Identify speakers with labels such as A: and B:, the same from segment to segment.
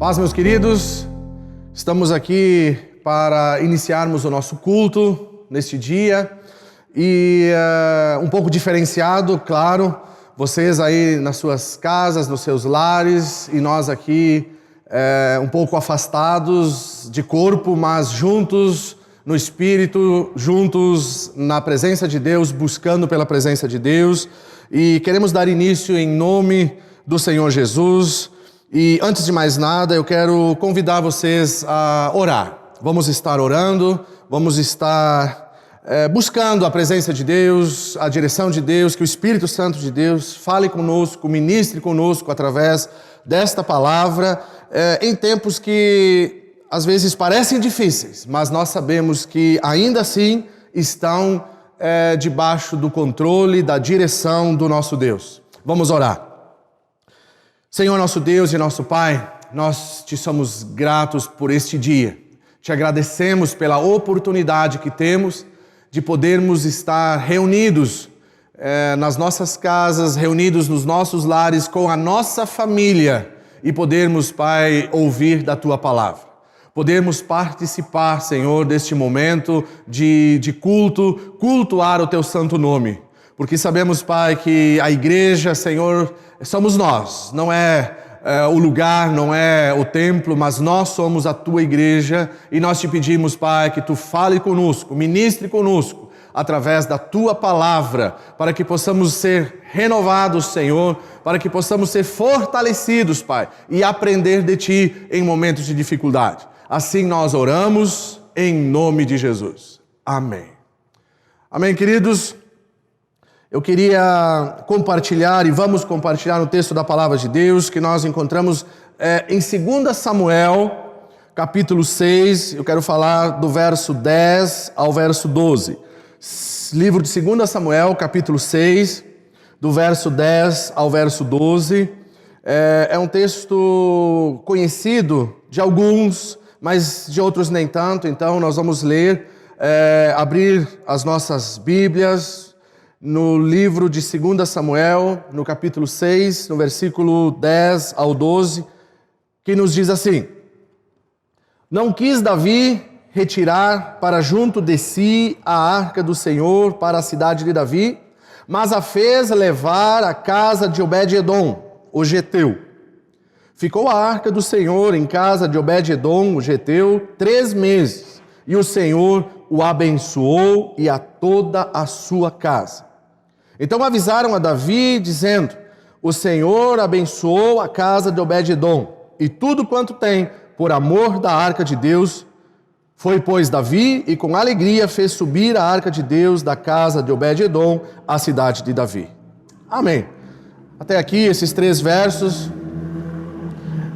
A: Paz, meus queridos, estamos aqui para iniciarmos o nosso culto neste dia e um pouco diferenciado, claro, vocês aí nas suas casas, nos seus lares e nós aqui um pouco afastados de corpo, mas juntos no Espírito, juntos na presença de Deus, buscando pela presença de Deus, e queremos dar início em nome do Senhor Jesus. E antes de mais nada, eu quero convidar vocês a orar. Vamos estar orando, vamos estar buscando a presença de Deus, a direção de Deus, que o Espírito Santo de Deus fale conosco, ministre conosco através desta palavra, em tempos que às vezes parecem difíceis, mas nós sabemos que ainda assim estão debaixo do controle, da direção do nosso Deus. Vamos orar. Senhor nosso Deus e nosso Pai, nós te somos gratos por este dia. Te agradecemos pela oportunidade que temos de podermos estar reunidos nas nossas casas, reunidos nos nossos lares com a nossa família e podermos, Pai, ouvir da Tua palavra. Podermos participar, Senhor, deste momento de cultuar o Teu santo nome. Porque sabemos, Pai, que a igreja, Senhor, somos nós. Não é o lugar, não é o templo, mas nós somos a Tua igreja. E nós te pedimos, Pai, que Tu fale conosco, ministre conosco, através da Tua palavra, para que possamos ser renovados, Senhor, para que possamos ser fortalecidos, Pai, e aprender de Ti em momentos de dificuldade. Assim nós oramos, em nome de Jesus. Amém. Amém, queridos? Eu queria compartilhar, e vamos compartilhar no texto da Palavra de Deus, que nós encontramos em 2 Samuel, capítulo 6, eu quero falar do verso 10 ao verso 12. Livro de 2 Samuel, capítulo 6, do verso 10 ao verso 12. É um texto conhecido de alguns, mas de outros nem tanto, então nós vamos ler, abrir as nossas Bíblias, no livro de 2 Samuel, no capítulo 6, no versículo 10 ao 12, que nos diz assim: Não quis Davi retirar para junto de si a arca do Senhor para a cidade de Davi, mas a fez levar à casa de Obed-edom, o geteu. Ficou a arca do Senhor em casa de Obed-edom, o geteu, 3 meses, e o Senhor o abençoou e a toda a sua casa. Então avisaram a Davi, dizendo: O Senhor abençoou a casa de Obed-edom e tudo quanto tem, por amor da arca de Deus. Foi, pois, Davi, e com alegria fez subir a arca de Deus da casa de Obed-edom à cidade de Davi. Amém. Até aqui, esses 3 versos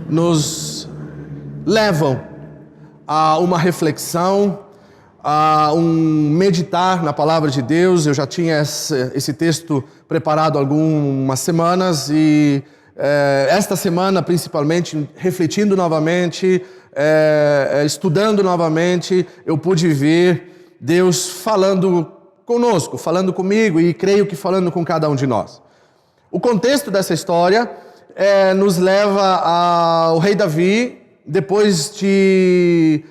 A: nos levam a uma reflexão, a um meditar na palavra de Deus. Eu já tinha esse texto preparado há algumas semanas e esta semana principalmente, refletindo novamente, estudando novamente, eu pude ver Deus falando conosco, falando comigo e creio que falando com cada um de nós. O contexto dessa história nos leva ao rei Davi, depois de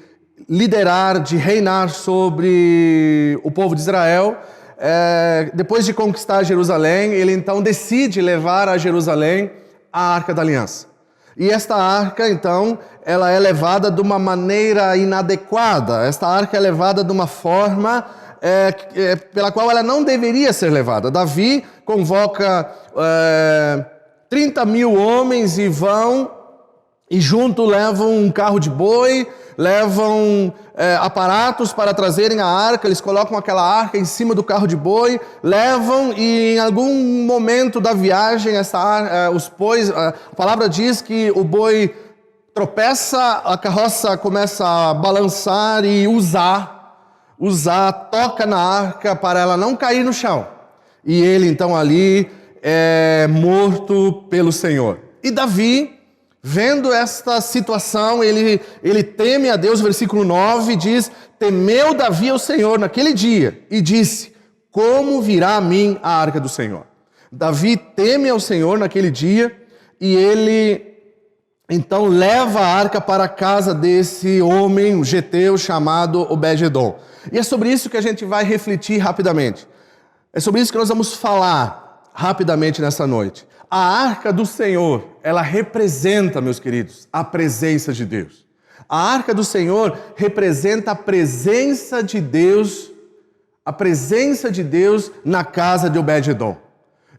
A: liderar, de reinar sobre o povo de Israel, depois de conquistar Jerusalém, ele então decide levar a Jerusalém a Arca da Aliança. E esta arca, então, ela é levada de uma maneira inadequada. Esta arca é levada de uma forma pela qual ela não deveria ser levada. Davi convoca 30 mil homens e vão, e junto levam um carro de boi, levam aparatos para trazerem a arca, eles colocam aquela arca em cima do carro de boi, levam e em algum momento da viagem, os bois, a palavra diz que o boi tropeça, a carroça começa a balançar e toca na arca para ela não cair no chão. E ele então ali é morto pelo Senhor. E Davi, vendo esta situação, ele teme a Deus. Versículo 9 diz: Temeu Davi ao Senhor naquele dia e disse: Como virá a mim a arca do Senhor? Davi teme ao Senhor naquele dia e ele então leva a arca para a casa desse homem, um geteu chamado Obed-edom. E é sobre isso que a gente vai refletir rapidamente. É sobre isso que nós vamos falar rapidamente nessa noite. A arca do Senhor, ela representa, meus queridos, a presença de Deus. A arca do Senhor representa a presença de Deus na casa de Obed-edom.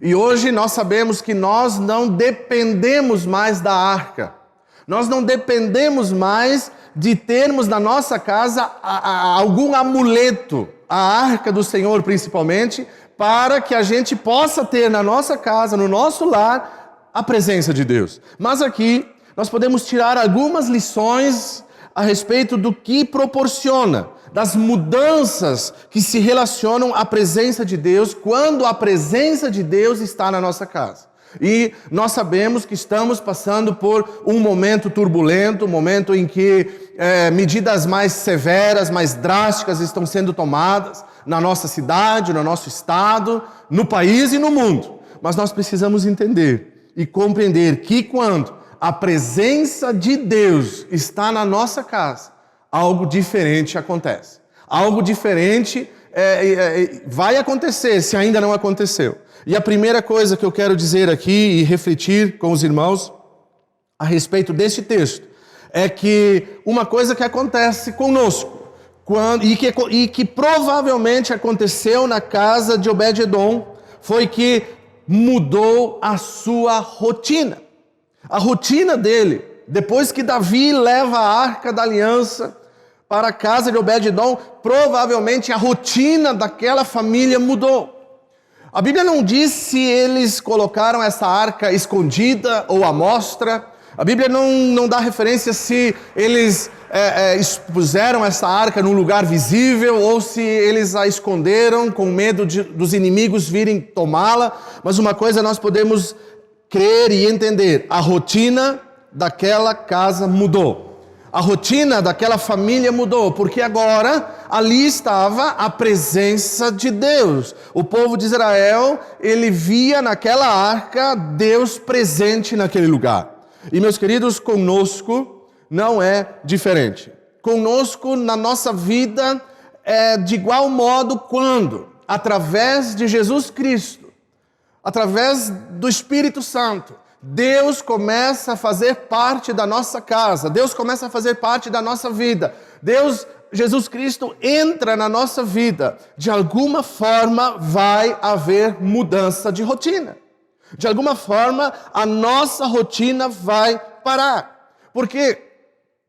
A: E hoje nós sabemos que nós não dependemos mais da arca. Nós não dependemos mais de termos na nossa casa algum amuleto, a arca do Senhor principalmente, para que a gente possa ter na nossa casa, no nosso lar, a presença de Deus. Mas aqui nós podemos tirar algumas lições a respeito do que proporciona, das mudanças que se relacionam à presença de Deus quando a presença de Deus está na nossa casa. E nós sabemos que estamos passando por um momento turbulento, um momento em que medidas mais severas, mais drásticas estão sendo tomadas na nossa cidade, no nosso estado, no país e no mundo. Mas nós precisamos entender e compreender que quando a presença de Deus está na nossa casa, algo diferente acontece. Algo diferente vai acontecer, se ainda não aconteceu. E a primeira coisa que eu quero dizer aqui e refletir com os irmãos a respeito deste texto é que uma coisa que acontece conosco e que provavelmente aconteceu na casa de Obed-edom foi que mudou a sua rotina. A rotina dele, depois que Davi leva a arca da aliança para a casa de Obed-edom, provavelmente a rotina daquela família mudou. A Bíblia não diz se eles colocaram essa arca escondida ou à mostra. A Bíblia não dá referência se eles expuseram essa arca num lugar visível ou se eles a esconderam com medo dos inimigos virem tomá-la. Mas uma coisa nós podemos crer e entender: a rotina daquela casa mudou. A rotina daquela família mudou, porque agora ali estava a presença de Deus. O povo de Israel, ele via naquela arca Deus presente naquele lugar. E meus queridos, conosco não é diferente. Conosco na nossa vida é de igual modo quando, através de Jesus Cristo, através do Espírito Santo, Deus começa a fazer parte da nossa casa, Deus começa a fazer parte da nossa vida. Jesus Cristo entra na nossa vida. De alguma forma vai haver mudança de rotina. De alguma forma a nossa rotina vai parar. Porque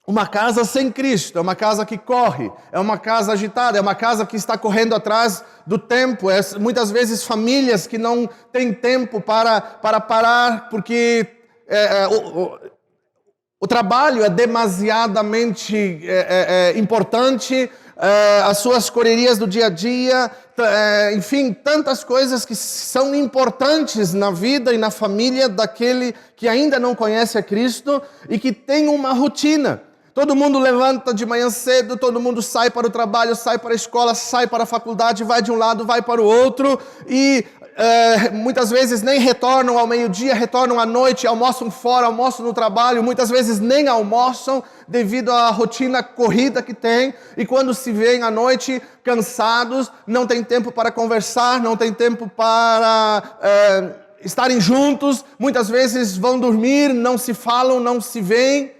A: uma casa sem Cristo é uma casa que corre, é uma casa agitada, é uma casa que está correndo atrás do tempo. Muitas vezes famílias que não têm tempo para parar, porque o trabalho é demasiadamente importante, as suas correrias do dia a dia, enfim, tantas coisas que são importantes na vida e na família daquele que ainda não conhece a Cristo e que tem uma rotina. Todo mundo levanta de manhã cedo, todo mundo sai para o trabalho, sai para a escola, sai para a faculdade, vai de um lado, vai para o outro e muitas vezes nem retornam ao meio-dia, retornam à noite, almoçam fora, almoçam no trabalho, muitas vezes nem almoçam devido à rotina corrida que tem, e quando se veem à noite cansados, não tem tempo para conversar, não tem tempo para estarem juntos, muitas vezes vão dormir, não se falam, não se veem.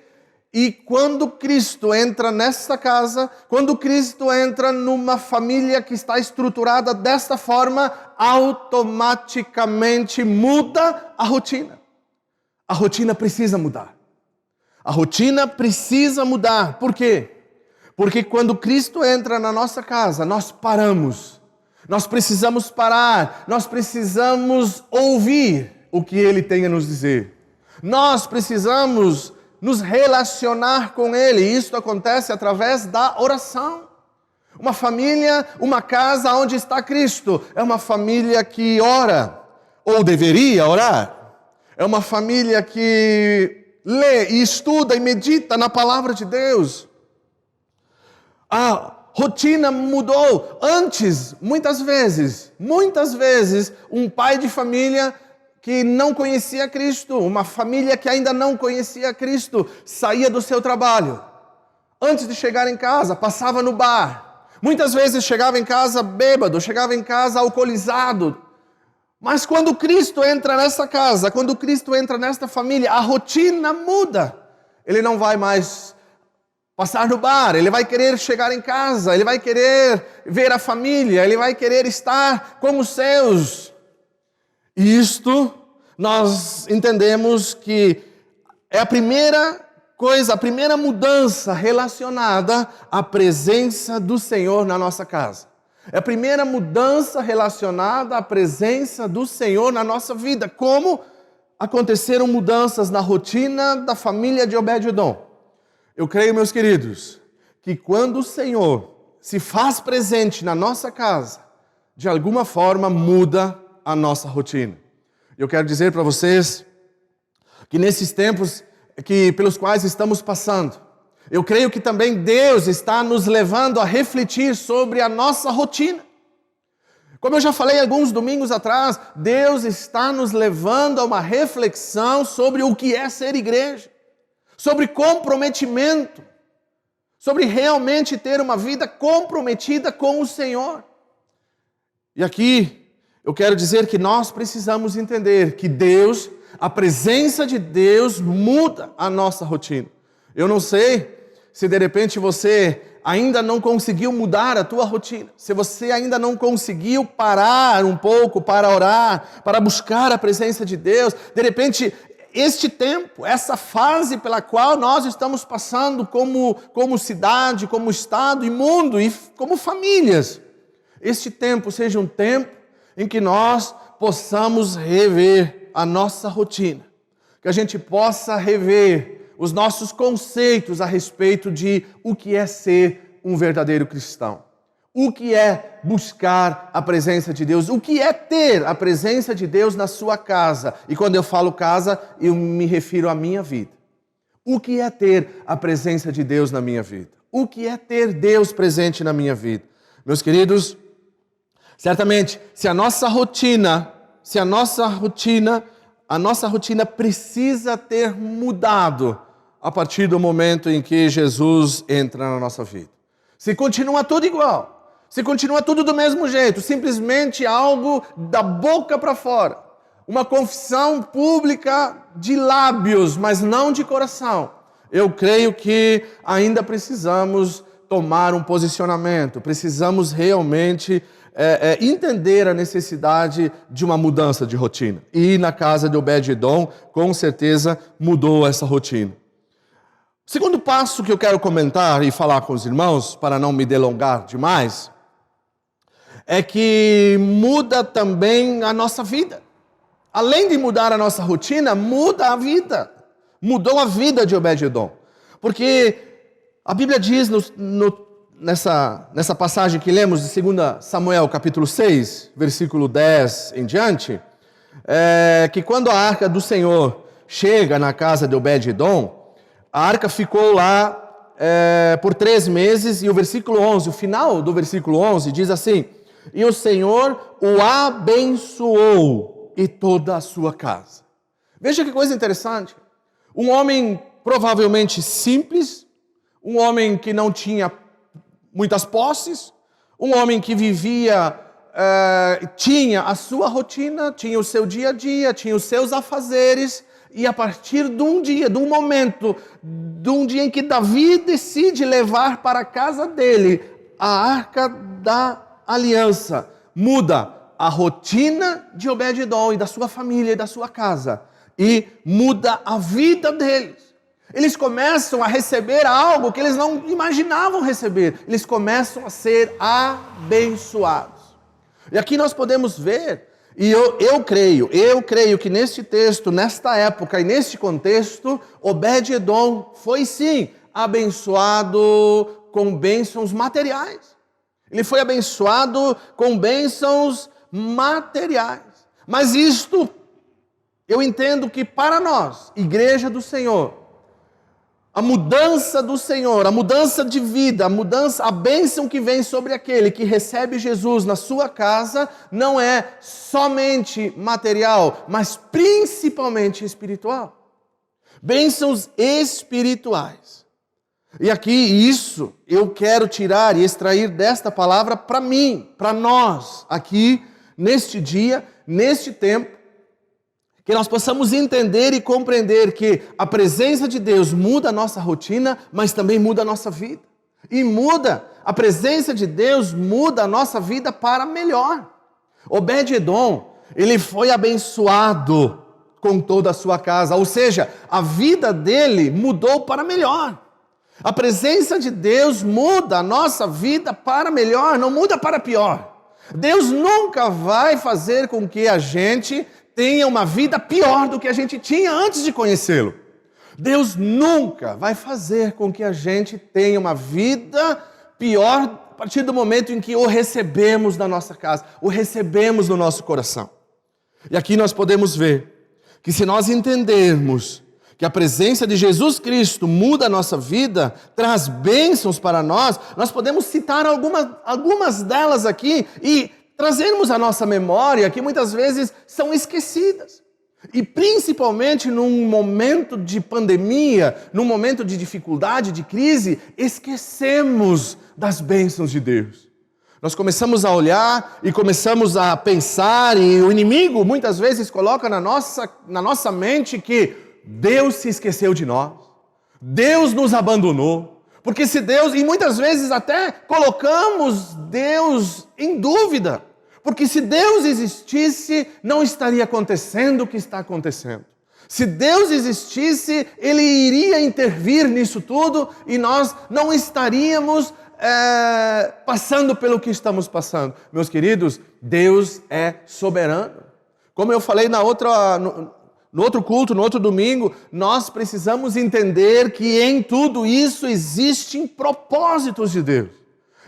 A: E quando Cristo entra nesta casa, quando Cristo entra numa família que está estruturada desta forma, automaticamente muda a rotina. A rotina precisa mudar. A rotina precisa mudar. Por quê? Porque quando Cristo entra na nossa casa, nós paramos. Nós precisamos parar. Nós precisamos ouvir o que Ele tem a nos dizer. Nós precisamos nos relacionar com Ele. E isso acontece através da oração. Uma família, uma casa onde está Cristo, é uma família que ora, ou deveria orar. É uma família que lê e estuda e medita na palavra de Deus. A rotina mudou. Antes, muitas vezes, um pai de família que não conhecia Cristo, uma família que ainda não conhecia Cristo, saía do seu trabalho. Antes de chegar em casa, passava no bar. Muitas vezes chegava em casa bêbado, chegava em casa alcoolizado. Mas quando Cristo entra nessa casa, quando Cristo entra nesta família, a rotina muda. Ele não vai mais passar no bar, ele vai querer chegar em casa, ele vai querer ver a família, ele vai querer estar com os seus. E isto nós entendemos que é a primeira coisa, a primeira mudança relacionada à presença do Senhor na nossa casa. É a primeira mudança relacionada à presença do Senhor na nossa vida. Como aconteceram mudanças na rotina da família de Obed-Edom. Eu creio, meus queridos, que quando o Senhor se faz presente na nossa casa, de alguma forma muda a nossa rotina. Eu quero dizer para vocês que nesses tempos pelos quais estamos passando, eu creio que também Deus está nos levando a refletir sobre a nossa rotina. Como eu já falei alguns domingos atrás, Deus está nos levando a uma reflexão sobre o que é ser igreja, sobre comprometimento, sobre realmente ter uma vida comprometida com o Senhor. E aqui eu quero dizer que nós precisamos entender que Deus, a presença de Deus muda a nossa rotina. Eu não sei se de repente você ainda não conseguiu mudar a tua rotina, se você ainda não conseguiu parar um pouco para orar, para buscar a presença de Deus, de repente este tempo, essa fase pela qual nós estamos passando como cidade, como estado e mundo e como famílias, este tempo seja um tempo em que nós possamos rever a nossa rotina, que a gente possa rever os nossos conceitos a respeito de o que é ser um verdadeiro cristão, o que é buscar a presença de Deus, o que é ter a presença de Deus na sua casa. E quando eu falo casa, eu me refiro à minha vida. O que é ter a presença de Deus na minha vida? O que é ter Deus presente na minha vida? Meus queridos, certamente, se a nossa rotina precisa ter mudado a partir do momento em que Jesus entra na nossa vida. Se continua tudo igual, se continua tudo do mesmo jeito, simplesmente algo da boca para fora, uma confissão pública de lábios, mas não de coração, eu creio que ainda precisamos tomar um posicionamento, precisamos realmente entender a necessidade de uma mudança de rotina. E na casa de Obed-Edom, com certeza, mudou essa rotina. O segundo passo que eu quero comentar e falar com os irmãos, para não me delongar demais, é que muda também a nossa vida. Além de mudar a nossa rotina, muda a vida. Mudou a vida de Obed-Edom. Porque a Bíblia diz nessa passagem que lemos de 2 Samuel capítulo 6, versículo 10 em diante, que quando a arca do Senhor chega na casa de Obed-Edom, a arca ficou lá por 3 meses, e o versículo 11, o final do versículo 11 diz assim: e o Senhor o abençoou e toda a sua casa. Veja que coisa interessante. Um homem provavelmente simples, um homem que não tinha muitas posses, um homem que vivia, tinha a sua rotina, tinha o seu dia a dia, tinha os seus afazeres, e a partir de um dia, de um momento, de um dia em que Davi decide levar para a casa dele a arca da aliança, muda a rotina de Obed-Edom e da sua família e da sua casa, e muda a vida deles. Eles começam a receber algo que eles não imaginavam receber. Eles começam a ser abençoados. E aqui nós podemos ver, e eu creio que neste texto, nesta época e neste contexto, Obed-Edom foi sim abençoado com bênçãos materiais. Ele foi abençoado com bênçãos materiais. Mas isto, eu entendo que para nós, Igreja do Senhor, A mudança do Senhor, a mudança de vida, a bênção que vem sobre aquele que recebe Jesus na sua casa, não é somente material, mas principalmente espiritual. Bênçãos espirituais. E aqui isso eu quero tirar e extrair desta palavra para mim, para nós, aqui neste dia, neste tempo, que nós possamos entender e compreender que a presença de Deus muda a nossa rotina, mas também muda a nossa vida. E a presença de Deus muda a nossa vida para melhor. Obed-edom, ele foi abençoado com toda a sua casa, ou seja, a vida dele mudou para melhor. A presença de Deus muda a nossa vida para melhor, não muda para pior. Deus nunca vai fazer com que a gente tenha uma vida pior do que a gente tinha antes de conhecê-lo. Deus nunca vai fazer com que a gente tenha uma vida pior a partir do momento em que o recebemos na nossa casa, o recebemos no nosso coração. E aqui nós podemos ver que se nós entendermos que a presença de Jesus Cristo muda a nossa vida, traz bênçãos para nós podemos citar algumas delas aqui e trazermos à nossa memória que muitas vezes são esquecidas. E principalmente num momento de pandemia, num momento de dificuldade, de crise, esquecemos das bênçãos de Deus. Nós começamos a olhar e começamos a pensar, e o inimigo muitas vezes coloca na nossa mente que Deus se esqueceu de nós, Deus nos abandonou, porque se Deus, e muitas vezes até colocamos Deus em dúvida, porque se Deus existisse, não estaria acontecendo o que está acontecendo. Se Deus existisse, Ele iria intervir nisso tudo e nós não estaríamos passando pelo que estamos passando. Meus queridos, Deus é soberano. Como eu falei no outro culto, no outro domingo, nós precisamos entender que em tudo isso existem propósitos de Deus.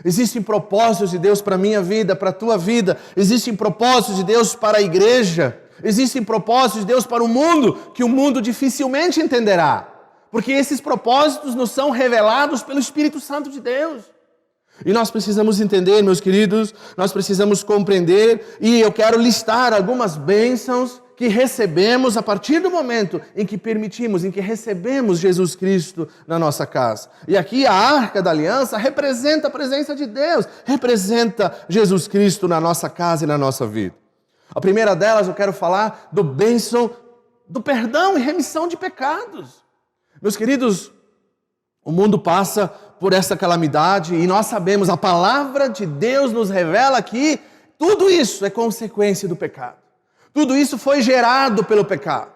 A: Existem propósitos de Deus para a minha vida, para a tua vida. Existem propósitos de Deus para a igreja. Existem propósitos de Deus para o mundo, que o mundo dificilmente entenderá. Porque esses propósitos nos são revelados pelo Espírito Santo de Deus. E nós precisamos entender, meus queridos, nós precisamos compreender, e eu quero listar algumas bênçãos que recebemos a partir do momento em que permitimos, em que recebemos Jesus Cristo na nossa casa. E aqui a Arca da Aliança representa a presença de Deus, representa Jesus Cristo na nossa casa e na nossa vida. A primeira delas eu quero falar do bênção do perdão e remissão de pecados. Meus queridos, o mundo passa por essa calamidade e nós sabemos, a palavra de Deus nos revela que tudo isso é consequência do pecado. Tudo isso foi gerado pelo pecado.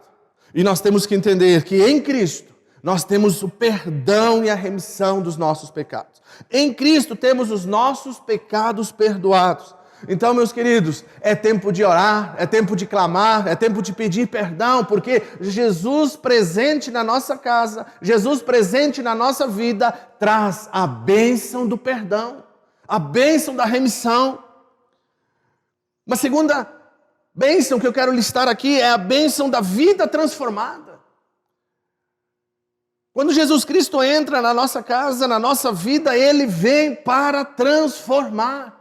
A: E nós temos que entender que em Cristo nós temos o perdão e a remissão dos nossos pecados. Em Cristo temos os nossos pecados perdoados. Então, meus queridos, é tempo de orar, é tempo de clamar, é tempo de pedir perdão, porque Jesus presente na nossa casa, Jesus presente na nossa vida, traz a bênção do perdão, a bênção da remissão. Uma segunda bênção que eu quero listar aqui é a bênção da vida transformada. Quando Jesus Cristo entra na nossa casa, na nossa vida, Ele vem para transformar.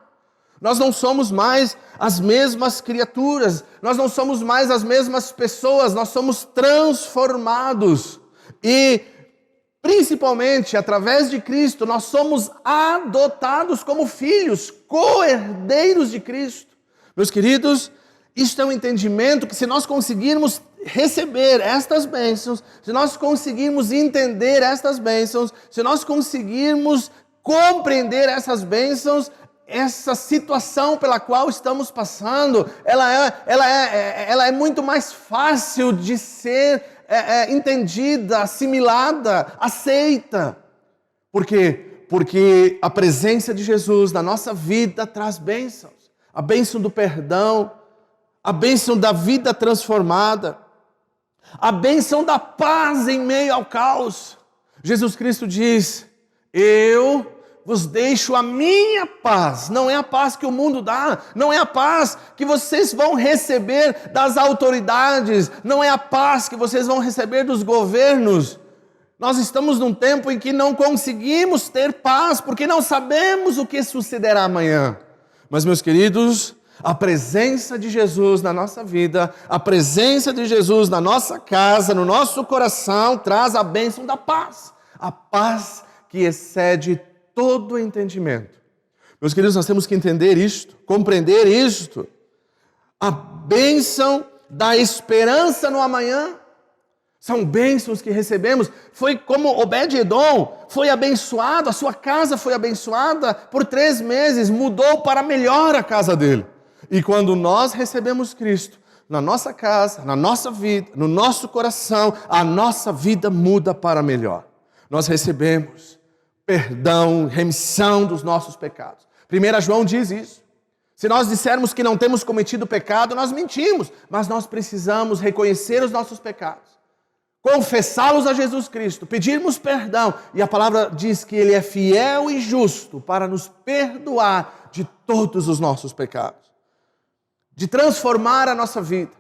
A: Nós não somos mais as mesmas criaturas, nós não somos mais as mesmas pessoas, nós somos transformados. E, principalmente, através de Cristo, nós somos adotados como filhos, co-herdeiros de Cristo. Meus queridos, isto é um entendimento que se nós conseguirmos receber estas bênçãos, se nós conseguirmos entender estas bênçãos, se nós conseguirmos compreender essas bênçãos, essa situação pela qual estamos passando, ela é muito mais fácil de ser entendida, assimilada, aceita. Por quê? Porque a presença de Jesus na nossa vida traz bênçãos. A bênção do perdão, a bênção da vida transformada, a bênção da paz em meio ao caos. Jesus Cristo diz: eu vos deixo a minha paz. Não é a paz que o mundo dá, não é a paz que vocês vão receber das autoridades, não é a paz que vocês vão receber dos governos. Nós estamos num tempo em que não conseguimos ter paz, porque não sabemos o que sucederá amanhã. Mas, meus queridos, a presença de Jesus na nossa vida, a presença de Jesus na nossa casa, no nosso coração, traz a bênção da paz. A paz que excede todo o entendimento. Meus queridos, nós temos que entender isto, compreender isto. A bênção da esperança no amanhã. São bênçãos que recebemos. Foi como Obed-Edom foi abençoado, a sua casa foi abençoada por 3 meses, mudou para melhor a casa dele. E quando nós recebemos Cristo na nossa casa, na nossa vida, no nosso coração, a nossa vida muda para melhor. Nós recebemos perdão, remissão dos nossos pecados. 1 João diz isso. Se nós dissermos que não temos cometido pecado, nós mentimos, mas nós precisamos reconhecer os nossos pecados, confessá-los a Jesus Cristo, pedirmos perdão, e a palavra diz que Ele é fiel e justo para nos perdoar de todos os nossos pecados, de transformar a nossa vida.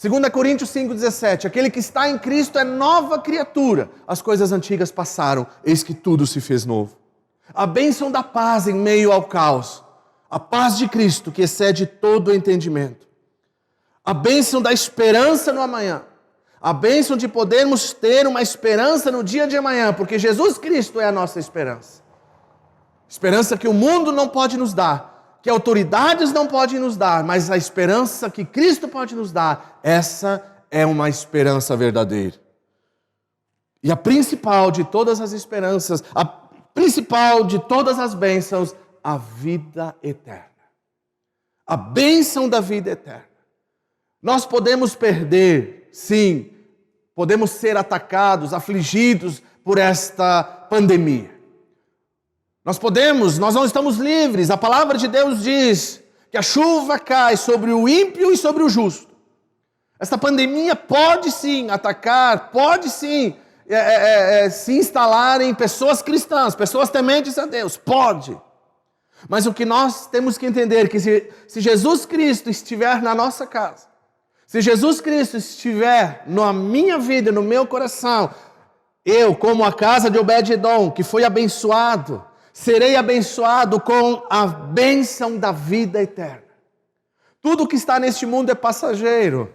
A: 2 Coríntios 5,17, aquele que está em Cristo é nova criatura, as coisas antigas passaram, eis que tudo se fez novo. A bênção da paz em meio ao caos, a paz de Cristo que excede todo o entendimento, a bênção da esperança no amanhã, a bênção de podermos ter uma esperança no dia de amanhã, porque Jesus Cristo é a nossa esperança. Esperança que o mundo não pode nos dar, que autoridades não podem nos dar, mas a esperança que Cristo pode nos dar, essa é uma esperança verdadeira. E a principal de todas as esperanças, a principal de todas as bênçãos, a vida eterna. A bênção da vida eterna. Nós podemos perder, sim, podemos ser atacados, afligidos por esta pandemia. Nós não estamos livres. A palavra de Deus diz que a chuva cai sobre o ímpio e sobre o justo. Esta pandemia pode sim atacar, pode sim se instalar em pessoas cristãs, pessoas tementes a Deus, pode. Mas o que nós temos que entender é que se Jesus Cristo estiver na nossa casa, se Jesus Cristo estiver na minha vida, no meu coração, eu, como a casa de Obed-Edom, que foi abençoado, serei abençoado com a bênção da vida eterna. Tudo que está neste mundo é passageiro.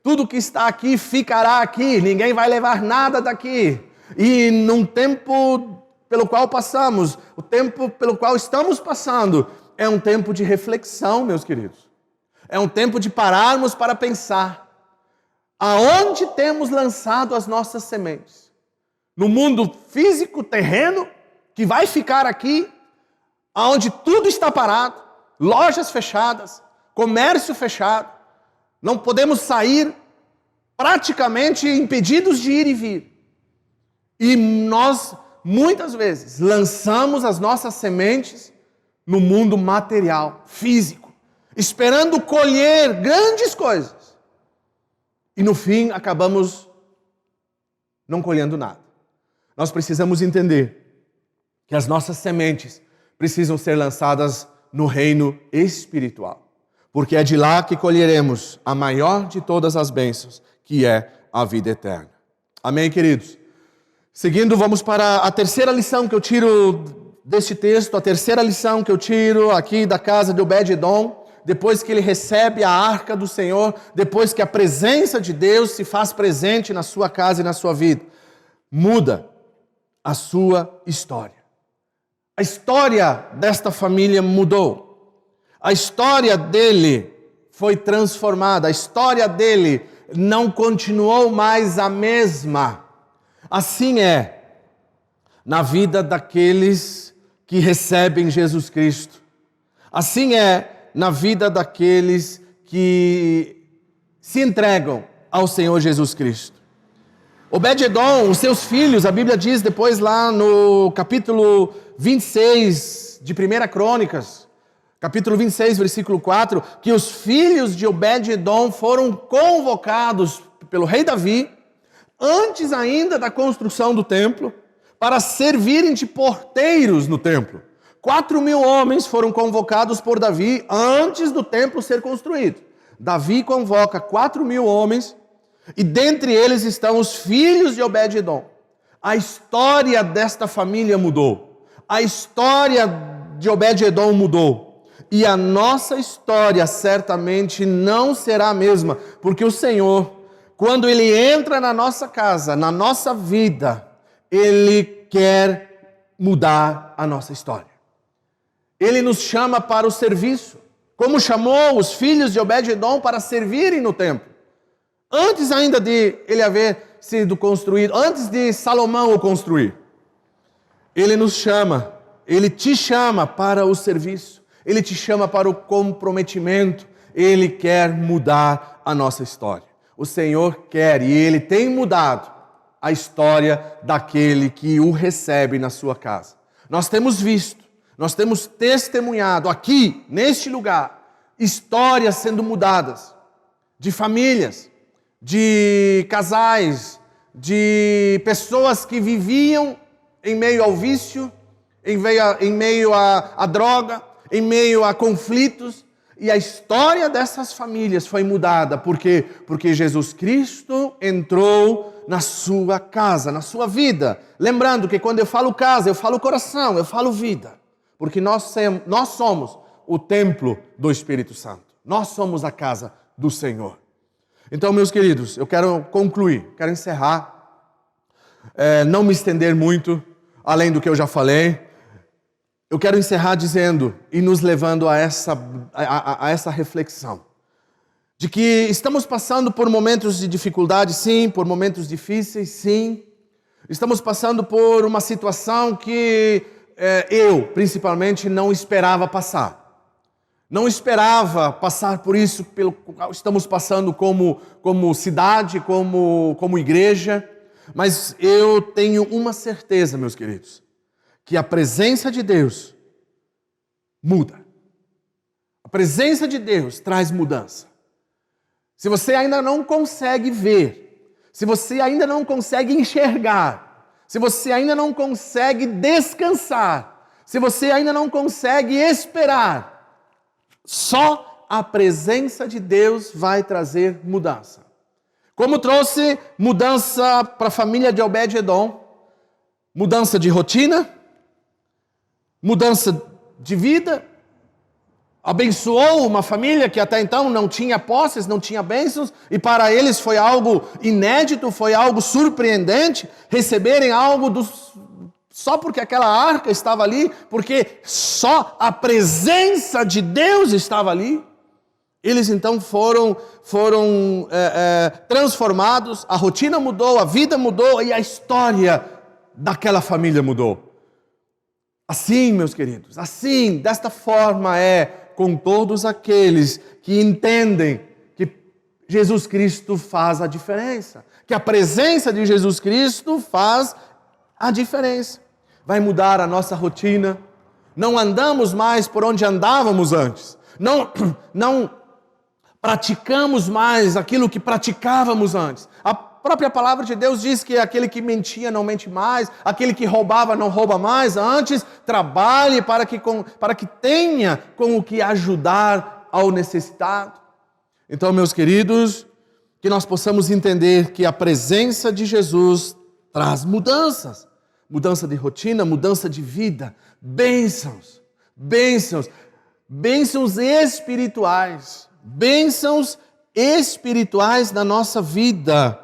A: Tudo que está aqui ficará aqui. Ninguém vai levar nada daqui. E num tempo pelo qual passamos, o tempo pelo qual estamos passando, é um tempo de reflexão, meus queridos. É um tempo de pararmos para pensar. Aonde temos lançado as nossas sementes? No mundo físico, terreno, que vai ficar aqui, onde tudo está parado, lojas fechadas, comércio fechado, não podemos sair, praticamente impedidos de ir e vir. E nós, muitas vezes, lançamos as nossas sementes no mundo material, físico, esperando colher grandes coisas. E no fim, acabamos não colhendo nada. Nós precisamos entender que as nossas sementes precisam ser lançadas no reino espiritual, porque é de lá que colheremos a maior de todas as bênçãos, que é a vida eterna. Amém, queridos? Seguindo, vamos para a terceira lição que eu tiro deste texto, a terceira lição que eu tiro aqui da casa de Obed-Edom, depois que ele recebe a arca do Senhor, depois que a presença de Deus se faz presente na sua casa e na sua vida, muda a sua história. A história desta família mudou. A história dele foi transformada. A história dele não continuou mais a mesma. Assim é na vida daqueles que recebem Jesus Cristo. Assim é na vida daqueles que se entregam ao Senhor Jesus Cristo. Obed-Edom, os seus filhos, a Bíblia diz depois lá no capítulo 26 de 1 Crônicas, capítulo 26, versículo 4, que os filhos de Obed-Edom foram convocados pelo rei Davi, antes ainda da construção do templo, para servirem de porteiros no templo. 4.000 homens foram convocados por Davi antes do templo ser construído. Davi convoca 4.000 homens, e dentre eles estão os filhos de Obed-Edom. A história desta família mudou. A história de Obed-Edom mudou. E a nossa história certamente não será a mesma, porque o Senhor, quando Ele entra na nossa casa, na nossa vida, Ele quer mudar a nossa história. Ele nos chama para o serviço, como chamou os filhos de Obed-Edom para servirem no templo. Antes ainda de ele haver sido construído, antes de Salomão o construir. Ele nos chama, Ele te chama para o serviço, Ele te chama para o comprometimento, Ele quer mudar a nossa história. O Senhor quer e Ele tem mudado a história daquele que o recebe na sua casa. Nós temos visto, nós temos testemunhado aqui, neste lugar, histórias sendo mudadas, de famílias, de casais, de pessoas que viviam em meio ao vício, em meio à droga, em meio a conflitos. E a história dessas famílias foi mudada. Por quê? Porque Jesus Cristo entrou na sua casa, na sua vida. Lembrando que quando eu falo casa, eu falo coração, eu falo vida. Porque nós somos o templo do Espírito Santo. Nós somos a casa do Senhor. Então, meus queridos, eu quero concluir, quero encerrar, não me estender muito, além do que eu já falei. Eu quero encerrar dizendo e nos levando a essa reflexão, de que estamos passando por momentos de dificuldade, sim, por momentos difíceis, sim. Estamos passando por uma situação que eu, principalmente, não esperava passar. Não esperava passar por isso, pelo qual estamos passando como cidade, como igreja, mas eu tenho uma certeza, meus queridos, que a presença de Deus muda. A presença de Deus traz mudança. Se você ainda não consegue ver, se você ainda não consegue enxergar, se você ainda não consegue descansar, se você ainda não consegue esperar, só a presença de Deus vai trazer mudança. Como trouxe mudança para a família de Obed-Edom, mudança de rotina, mudança de vida, abençoou uma família que até então não tinha posses, não tinha bênçãos, e para eles foi algo inédito, foi algo surpreendente, receberem algo só porque aquela arca estava ali, porque só a presença de Deus estava ali. Eles então foram transformados, a rotina mudou, a vida mudou e a história daquela família mudou. Assim, meus queridos, assim, desta forma é com todos aqueles que entendem que Jesus Cristo faz a diferença, que a presença de Jesus Cristo faz a diferença. Vai mudar a nossa rotina, não andamos mais por onde andávamos antes, não praticamos mais aquilo que praticávamos antes. A própria palavra de Deus diz que aquele que mentia não mente mais, aquele que roubava não rouba mais, antes trabalhe para que tenha com o que ajudar ao necessitado. Então, meus queridos, que nós possamos entender que a presença de Jesus traz mudanças. Mudança de rotina, mudança de vida, bênçãos espirituais na nossa vida.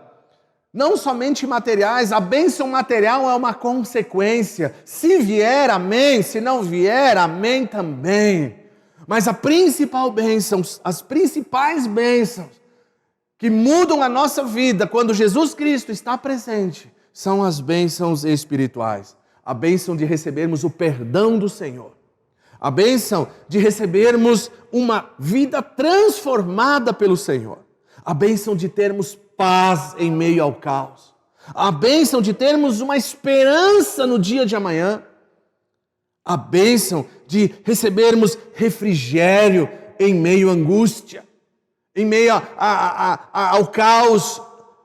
A: Não somente materiais, a bênção material é uma consequência. Se vier, amém, se não vier, amém também. Mas a principal bênção, as principais bênçãos que mudam a nossa vida quando Jesus Cristo está presente, são as bênçãos espirituais. A bênção de recebermos o perdão do Senhor. A bênção de recebermos uma vida transformada pelo Senhor. A bênção de termos paz em meio ao caos. A bênção de termos uma esperança no dia de amanhã. A bênção de recebermos refrigério em meio à angústia. Em meio ao caos,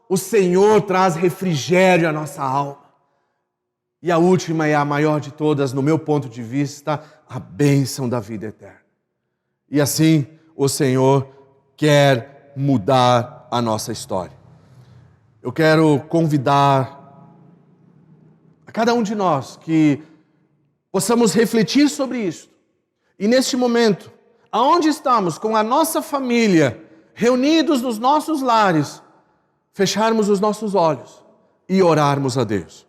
A: o Senhor traz refrigério à nossa alma. E a última e a maior de todas, no meu ponto de vista, a bênção da vida eterna. E assim, o Senhor quer mudar a nossa história. Eu quero convidar cada um de nós que possamos refletir sobre isso. E neste momento, aonde estamos com a nossa família, reunidos nos nossos lares, fecharmos os nossos olhos e orarmos a Deus.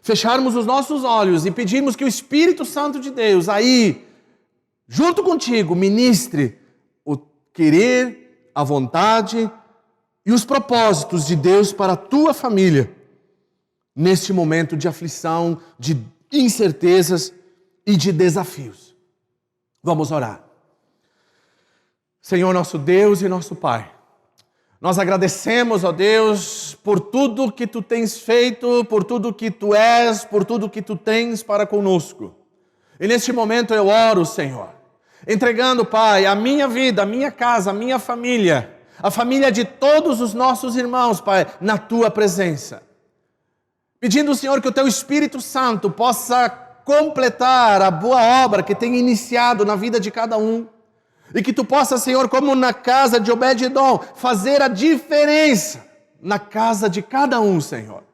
A: Fecharmos os nossos olhos e pedirmos que o Espírito Santo de Deus aí, junto contigo, ministre o querer, a vontade e os propósitos de Deus para a tua família, neste momento de aflição, de incertezas e de desafios. Vamos orar. Senhor, nosso Deus e nosso Pai, nós agradecemos, ó Deus, por tudo que Tu tens feito, por tudo que Tu és, por tudo que Tu tens para conosco. E neste momento eu oro, Senhor, entregando, Pai, a minha vida, a minha casa, a minha família, a família de todos os nossos irmãos, Pai, na Tua presença. Pedindo, Senhor, que o Teu Espírito Santo possa completar a boa obra que tem iniciado na vida de cada um. E que Tu possa, Senhor, como na casa de Obed-edom, fazer a diferença na casa de cada um, Senhor.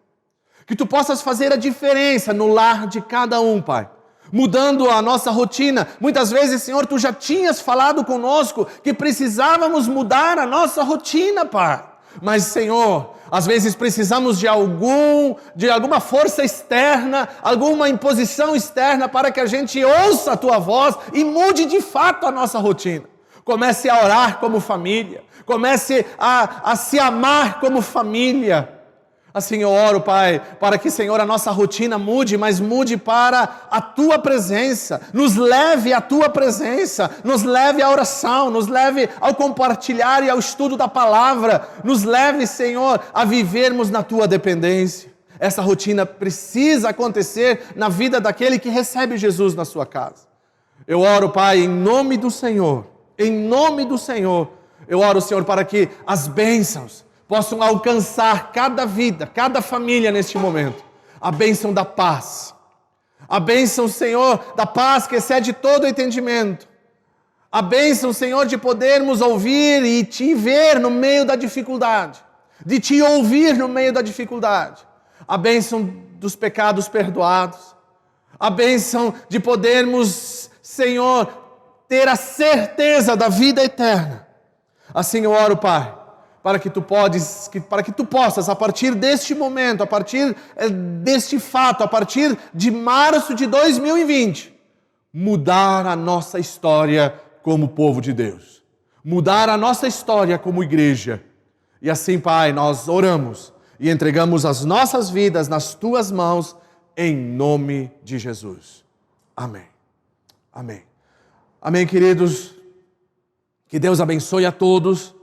A: Que Tu possas fazer a diferença no lar de cada um, Pai. Mudando a nossa rotina. Muitas vezes, Senhor, Tu já tinhas falado conosco que precisávamos mudar a nossa rotina, Pai. Mas, Senhor, às vezes precisamos de alguma força externa, alguma imposição externa para que a gente ouça a Tua voz e mude de fato a nossa rotina. Comece a orar como família, comece a se amar como família. Assim eu oro, Pai, para que, Senhor, a nossa rotina mude, mas mude para a Tua presença. Nos leve à Tua presença, nos leve à oração, nos leve ao compartilhar e ao estudo da palavra. Nos leve, Senhor, a vivermos na Tua dependência. Essa rotina precisa acontecer na vida daquele que recebe Jesus na sua casa. Eu oro, Pai, em nome do Senhor, eu oro, Senhor, para que as bênçãos possam alcançar cada vida, cada família neste momento. A bênção da paz. A bênção, Senhor, da paz que excede todo o entendimento. A bênção, Senhor, de podermos ouvir e Te ver no meio da dificuldade. De Te ouvir no meio da dificuldade. A bênção dos pecados perdoados. A bênção de podermos, Senhor, ter a certeza da vida eterna. Assim eu oro, Pai, para que Tu possas, a partir deste momento, a partir deste fato, a partir de março de 2020, mudar a nossa história como povo de Deus. Mudar a nossa história como igreja. E assim, Pai, nós oramos e entregamos as nossas vidas nas Tuas mãos, em nome de Jesus. Amém. Amém. Amém, queridos. Que Deus abençoe a todos.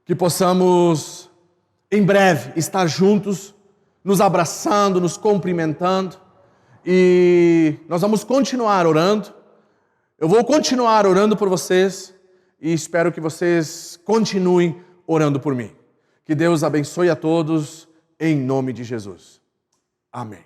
A: Que possamos, em breve, estar juntos, nos abraçando, nos cumprimentando. E nós vamos continuar orando. Eu vou continuar orando por vocês. E espero que vocês continuem orando por mim. Que Deus abençoe a todos, em nome de Jesus. Amém.